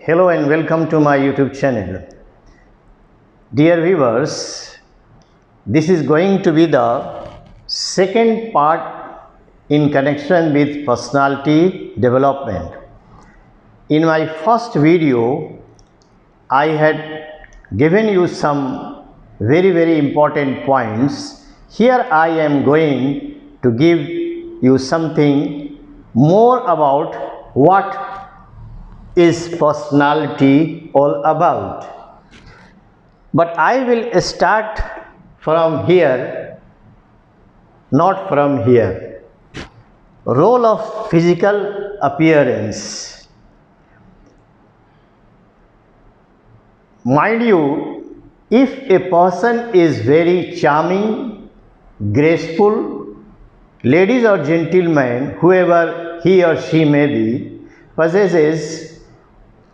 Hello and welcome to my YouTube channel. Dear viewers, this is going to be the second part in connection with personality development. In my first video, I had given you some very important points. Here I am going to give you something more about what is personality all about. But I will start from here, not from here. Role of physical appearance. Mind you, if a person is very charming, graceful, ladies or gentlemen, whoever he or she may be, possesses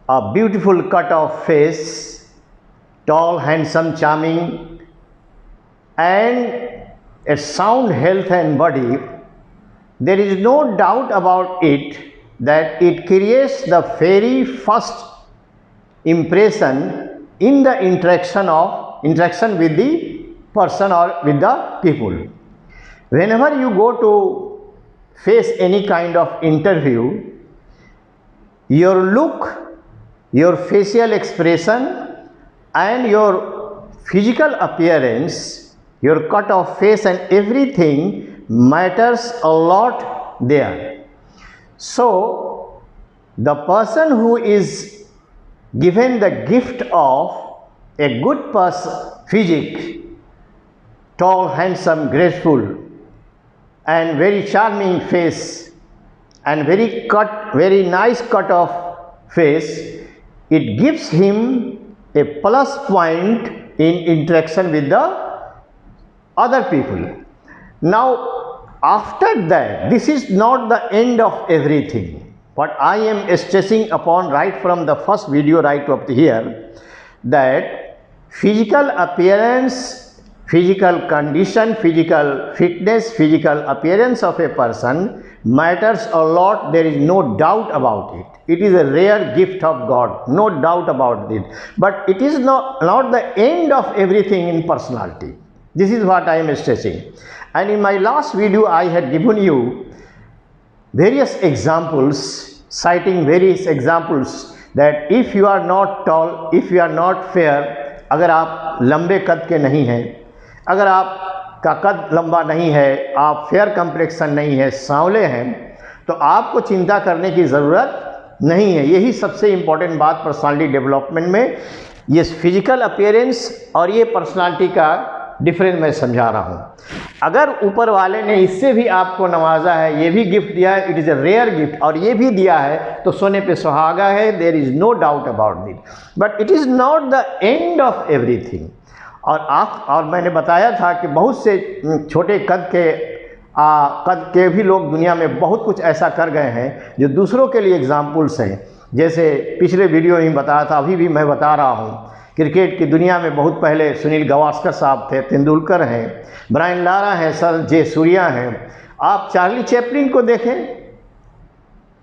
a beautiful cut of face, tall, handsome, charming, and a sound health and body, there is no doubt about it that it creates the very first impression in the interaction with the person or with the people. Whenever you go to face any kind of interview, your look, your facial expression and your physical appearance, your cut of face and everything matters a lot there. So, the person who is given the gift of a good physique, tall, handsome, graceful and very charming face and very nice cut of face, it gives him a plus point in interaction with the other people. Now, after that, this is not the end of everything. What I am stressing upon right from the first video right up to here, that physical appearance, physical condition, physical fitness, physical appearance of a person matters a lot. There is no doubt about it. It is a rare gift of God, no doubt about it. But it is not the end of everything in personality. This is what I am stressing. And in my last video, I had given you various examples, citing various examples that if you are not tall, if you are not fair, अगर आप लंबे कद के नहीं हैं, अगर आपका कद लंबा नहीं है, आप फेयर कम्प्लेक्शन नहीं है, सांवले हैं, तो आपको चिंता करने की ज़रूरत नहीं है. यही सबसे इम्पॉर्टेंट बात पर्सनालिटी डेवलपमेंट में, ये फिजिकल अपीयरेंस और ये पर्सनालिटी का डिफरेंस मैं समझा रहा हूँ. अगर ऊपर वाले ने इससे भी आपको नवाजा है, ये भी गिफ्ट दिया है, it is a rare gift, और ये भी दिया है तो सोने पे सुहागा है, there is no doubt about it. But it is not the end of everything. और मैंने बताया था कि बहुत से छोटे कद के भी लोग दुनिया में बहुत कुछ ऐसा कर गए हैं जो दूसरों के लिए एग्जाम्पल्स हैं. जैसे पिछले वीडियो में बताया था, अभी भी मैं बता रहा हूँ, क्रिकेट की दुनिया में बहुत पहले सुनील गावस्कर साहब थे, तेंदुलकर हैं, ब्रायन लारा हैं, सर जे सूर्या हैं. आप चार्ली चैपलिन को देखें,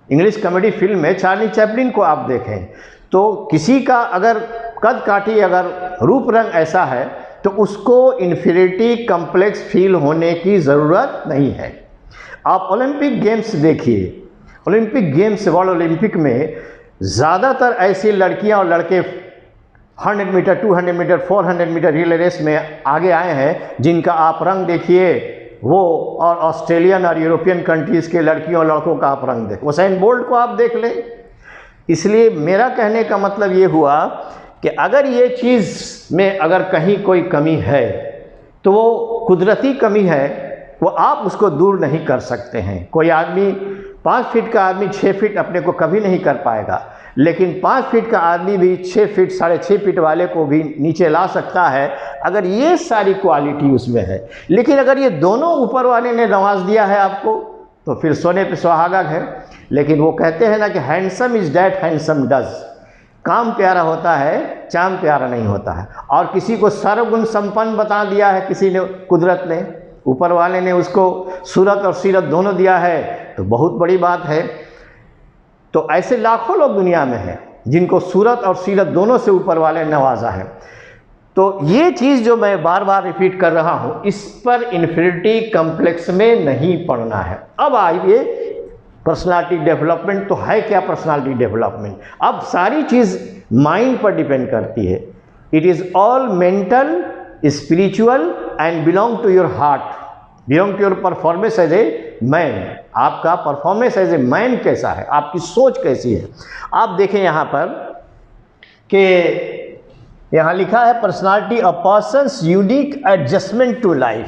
इंग्लिश कॉमेडी फिल्म में चार्ली चैपलिन को आप देखें, तो किसी का अगर कद काठी, अगर रूप रंग ऐसा है, तो उसको इन्फीरियरिटी कम्प्लेक्स फील होने की ज़रूरत नहीं है. आप ओलंपिक गेम्स देखिए, ओलंपिक गेम्स, वर्ल्ड ओलंपिक में ज़्यादातर ऐसी लड़कियां और लड़के 100 metre, 200 metre, 400 metre relay race में आगे आए हैं, जिनका आप रंग देखिए, वो और ऑस्ट्रेलियन और यूरोपियन कंट्रीज़ के लड़कियों और लड़कों का आप रंग देखें, उसेन बोल्ट को आप देख लें. इसलिए मेरा कहने का मतलब ये हुआ कि अगर ये चीज़ में अगर कहीं कोई कमी है, तो वो कुदरती कमी है, वो आप उसको दूर नहीं कर सकते हैं. कोई आदमी 5 फीट का आदमी 6 फीट अपने को कभी नहीं कर पाएगा, लेकिन 5 फीट का आदमी भी 6 फीट, 6.5 फीट वाले को भी नीचे ला सकता है, अगर ये सारी क्वालिटी उसमें है. लेकिन अगर ये दोनों ऊपर वाले ने नवाज दिया है आपको, तो फिर सोने पे सुहागा है. लेकिन वो कहते हैं ना कि handsome is that handsome does. काम प्यारा होता है, चाम प्यारा नहीं होता है. और किसी को सर्वगुण संपन्न बता दिया है किसी ने, कुदरत ने, ऊपर वाले ने उसको सूरत और सीरत दोनों दिया है, तो बहुत बड़ी बात है. तो ऐसे लाखों लोग दुनिया में हैं. जिनको सूरत और सीरत दोनों से ऊपर वाले नवाजा है। तो ये चीज़ जो मैं बार बार रिपीट कर रहा हूँ, इस पर इन्फिनिटी कम्प्लेक्स में नहीं पढ़ना है। अब आइए पर्सनालिटी डेवलपमेंट तो है क्या पर्सनालिटी डेवलपमेंट। अब सारी चीज़ माइंड पर डिपेंड करती है। It is all mental, spiritual and belong to your heart, belong to your performance as a man. आपका परफॉर्मेंस एज ए मैन कैसा है, आपकी सोच कैसी है। आप देखें यहाँ पर कि यहाँ लिखा है personality a person's unique adjustment to life.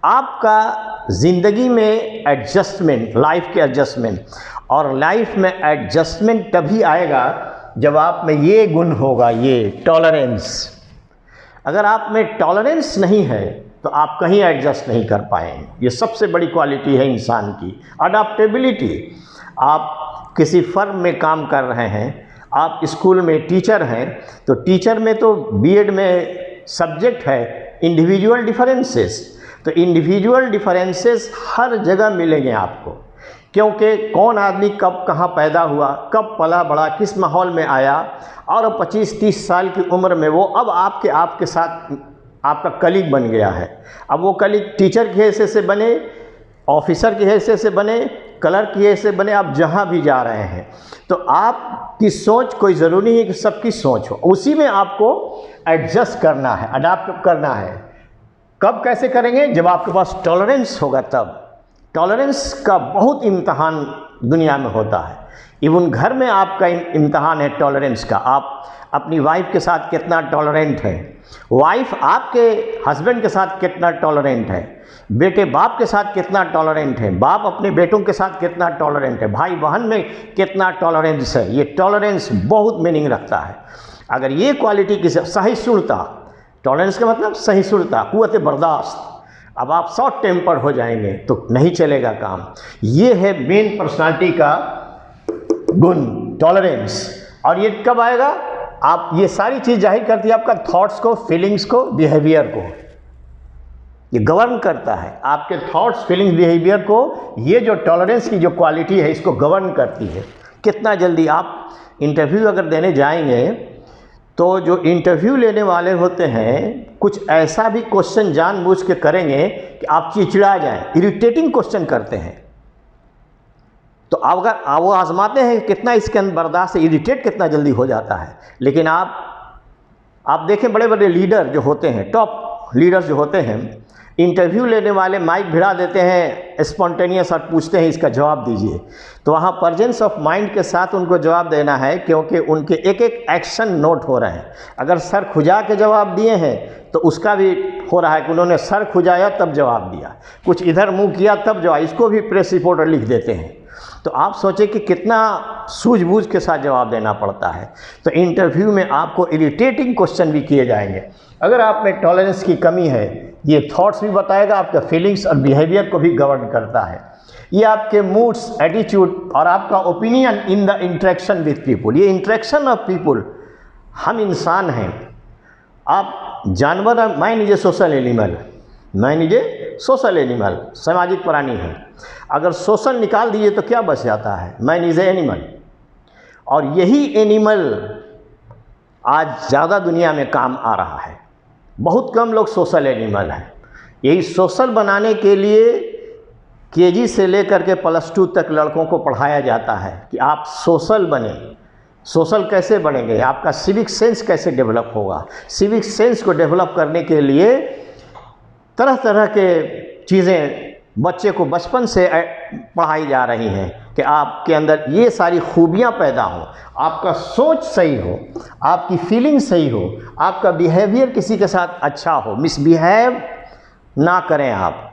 आपका ज़िंदगी में एडजस्टमेंट, लाइफ के एडजस्टमेंट, और लाइफ में एडजस्टमेंट तभी आएगा जब आप में ये गुण होगा, ये टॉलरेंस। अगर आप में टॉलरेंस नहीं है तो आप कहीं एडजस्ट नहीं कर पाएंगे। ये सबसे बड़ी क्वालिटी है इंसान की, अडॉप्टेबिलिटी। आप किसी फर्म में काम कर रहे हैं, आप स्कूल में टीचर हैं, तो टीचर में तो बीएड में सब्जेक्ट है इंडिविजुअल डिफरेंसेस। तो इंडिविजुअल डिफरेंसेस हर जगह मिलेंगे आपको, क्योंकि कौन आदमी कब कहाँ पैदा हुआ, कब पला बड़ा, किस माहौल में आया, और 25-30 साल की उम्र में वो अब आपके साथ आपका कलीग बन गया है। अब वो कलीग टीचर की हैसियत से बने, ऑफिसर की हैसियत से बने, क्लर्क की हैसियत से बने, आप जहाँ भी जा रहे हैं, तो आपकी सोच कोई ज़रूरी नहीं कि सबकी सोच हो, उसी में आपको एडजस्ट करना है, अडाप्ट करना है। कब कैसे करेंगे? जब आपके पास टॉलरेंस होगा तब। टॉलरेंस का बहुत इम्तहान दुनिया में होता है। इवन घर में आपका इम्तहान है टॉलरेंस का। आप अपनी वाइफ के साथ कितना टॉलरेंट है, वाइफ आपके हस्बैंड के साथ कितना टॉलरेंट है, बेटे बाप के साथ कितना टॉलरेंट है, बाप अपने बेटों के साथ कितना टॉलरेंट है, भाई बहन में कितना टॉलरेंस है। ये टॉलरेंस बहुत मीनिंग रखता है। अगर ये क्वालिटी की सहिष्णुता, टॉलरेंस का मतलब सहिष्णुता, कुव्वत बर्दाश्त। अब आप शॉर्ट टेम्पर हो जाएंगे तो नहीं चलेगा काम। ये है मेन पर्सनालिटी का गुण, टॉलरेंस। और ये कब आएगा? आप ये सारी चीज़ जाहिर करती है आपका थॉट्स को, फीलिंग्स को, बिहेवियर को। ये गवर्न करता है आपके थॉट्स, फीलिंग्स, बिहेवियर को। ये जो टॉलरेंस की जो क्वालिटी है इसको गवर्न करती है। कितना जल्दी आप इंटरव्यू अगर देने जाएंगे तो जो इंटरव्यू लेने वाले होते हैं कुछ ऐसा भी क्वेश्चन जानबूझ के करेंगे कि आप चिड़चिड़ा जाएं, इरिटेटिंग क्वेश्चन करते हैं। तो अगर वो आजमाते हैं कितना इसके अंदर बर्दाश्त है, इरिटेट कितना जल्दी हो जाता है। लेकिन आप देखें बड़े बड़े लीडर जो होते हैं, टॉप लीडर्स जो होते हैं, इंटरव्यू लेने वाले माइक भिड़ा देते हैं स्पॉन्टेनियस और पूछते हैं इसका जवाब दीजिए। तो वहाँ प्रेजेंस ऑफ माइंड के साथ उनको जवाब देना है, क्योंकि उनके एक एक एक्शन नोट हो रहे हैं। अगर सर खुजा के जवाब दिए हैं तो उसका भी हो रहा है कि उन्होंने सर खुजाया तब जवाब दिया, कुछ इधर मुंह किया तब जवाब, इसको भी प्रेस रिपोर्टर लिख देते हैं। तो आप सोचें कि कितना सूझबूझ के साथ जवाब देना पड़ता है। तो इंटरव्यू में आपको इरिटेटिंग क्वेश्चन भी किए जाएंगे। अगर आप में टॉलरेंस की कमी है, ये थॉट्स भी बताएगा, आपका फीलिंग्स और बिहेवियर को भी गवर्न करता है। ये आपके मूड्स, एटीट्यूड और आपका opinion in the interaction with people. ये इंटरेक्शन ऑफ पीपुल, हम इंसान हैं, आप जानवर, mind is a social animal, mind is a social animal, सामाजिक प्राणी है। अगर सोशल निकाल दीजिए तो क्या बच जाता है? Man is a animal. और यही एनिमल आज ज़्यादा दुनिया में काम आ रहा है। बहुत कम लोग सोशल एनिमल हैं। यही सोशल बनाने के लिए केजी से लेकर के +2 तक लड़कों को पढ़ाया जाता है कि आप सोशल बने। सोशल कैसे बनेंगे? आपका सिविक सेंस कैसे डेवलप होगा? सिविक सेंस को डेवलप करने के लिए तरह तरह के चीज़ें बच्चे को बचपन से पढ़ाई जा रही हैं कि आपके अंदर ये सारी खूबियाँ पैदा हों, आपका सोच सही हो, आपकी फीलिंग सही हो, आपका बिहेवियर किसी के साथ अच्छा हो, मिसबिहेव ना करें, आप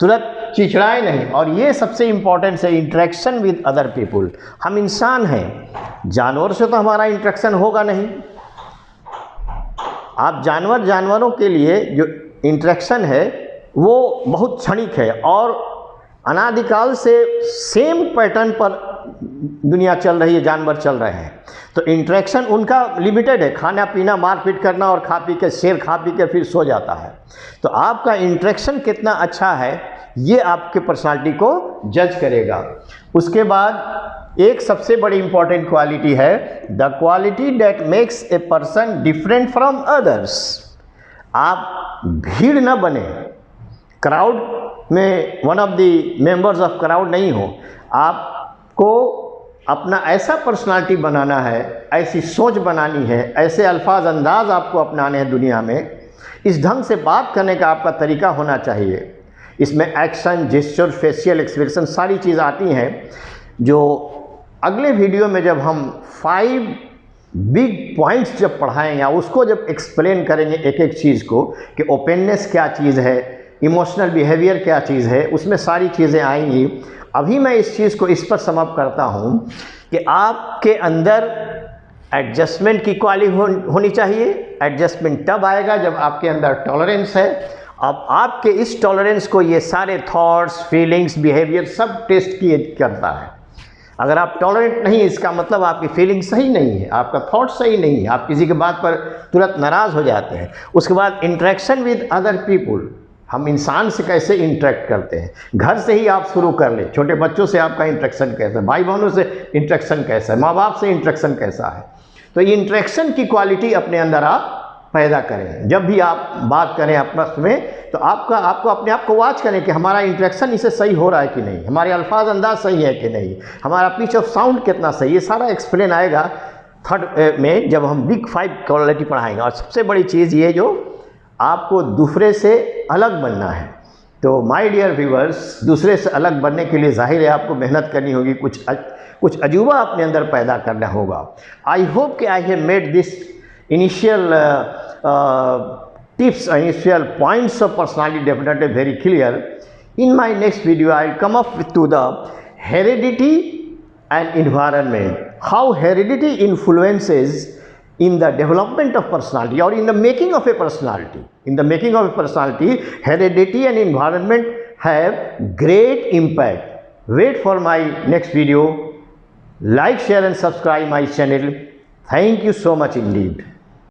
तुरंत चिड़चिड़ाए नहीं। और ये सबसे इम्पॉर्टेंट है, इंटरेक्शन विद अदर पीपुल। हम इंसान हैं, जानवर से तो हमारा इंटरेक्शन होगा नहीं। आप जानवरों के लिए जो इंटरेक्शन है वो बहुत क्षणिक है और अनादिकाल से सेम पैटर्न पर दुनिया चल रही है, जानवर चल रहे हैं। तो इंटरेक्शन उनका लिमिटेड है, खाना पीना, मारपीट करना, और खा पी के शेर खा पी के फिर सो जाता है। तो आपका इंटरेक्शन कितना अच्छा है ये आपके पर्सनालिटी को जज करेगा। उसके बाद एक सबसे बड़ी इंपॉर्टेंट क्वालिटी है the quality that makes a person different from others. आप भीड़ न बने, क्राउड में one of the members of crowd नहीं हो। आपको अपना ऐसा पर्सनालिटी बनाना है, ऐसी सोच बनानी है, ऐसे अल्फाज अंदाज आपको अपनाने हैं दुनिया में। इस ढंग से बात करने का आपका तरीका होना चाहिए। इसमें एक्शन, जेस्चर, फेशियल एक्सप्रेशन सारी चीज़ आती हैं, जो अगले वीडियो में जब हम 5 बिग पॉइंट्स जब पढ़ाएंगे या उसको जब एक्सप्लेन करेंगे एक एक चीज़ को कि ओपननेस क्या चीज़ है, इमोशनल बिहेवियर क्या चीज़ है, उसमें सारी चीज़ें आएंगी। अभी मैं इस चीज़ को इस पर समाप्त करता हूँ कि आपके अंदर एडजस्टमेंट की क्वालिटी होनी चाहिए। एडजस्टमेंट तब आएगा जब आपके अंदर टॉलरेंस है। अब आपके इस टॉलरेंस को ये सारे थॉट्स, फीलिंग्स, बिहेवियर सब टेस्ट किए करता है। अगर आप टॉलरेंट नहीं, इसका मतलब आपकी फीलिंग सही नहीं है, आपका थॉट सही नहीं है, आप किसी के बात पर तुरंत नाराज़ हो जाते हैं। उसके बाद इंटरेक्शन विद अदर पीपुल, हम इंसान से कैसे इंटरेक्ट करते हैं। घर से ही आप शुरू कर लें, छोटे बच्चों से आपका इंटरेक्शन कैसा है, भाई बहनों से इंटरेक्शन कैसा है, माँ बाप से इंटरेक्शन कैसा है। तो ये इंटरेक्शन की क्वालिटी अपने अंदर आप पैदा करें। जब भी आप बात करें आपस में, तो आपको अपने आप को वॉच करें कि हमारा इंटरेक्शन इससे सही हो रहा है कि नहीं, हमारे अल्फाज अंदाज सही है कि नहीं, हमारा पिच ऑफ साउंड कितना सही। ये सारा एक्सप्लेन आएगा थर्ड में जब हम बिग 5 क्वालिटी पढ़ाएंगे। और सबसे बड़ी चीज़ ये जो आपको दूसरे से अलग बनना है। तो माय डियर व्यूअर्स, दूसरे से अलग बनने के लिए जाहिर है आपको मेहनत करनी होगी, कुछ अजूबा अपने अंदर पैदा करना होगा। आई होप कि I have made this initial tips, initial points of personality development very clear. In my next video, I will come up to the heredity and environment, how heredity influences in the development of personality or in the making of a personality. In the making of a personality, heredity and environment have great impact. Wait for my next video. Like, share and subscribe my channel. Thank you so much indeed.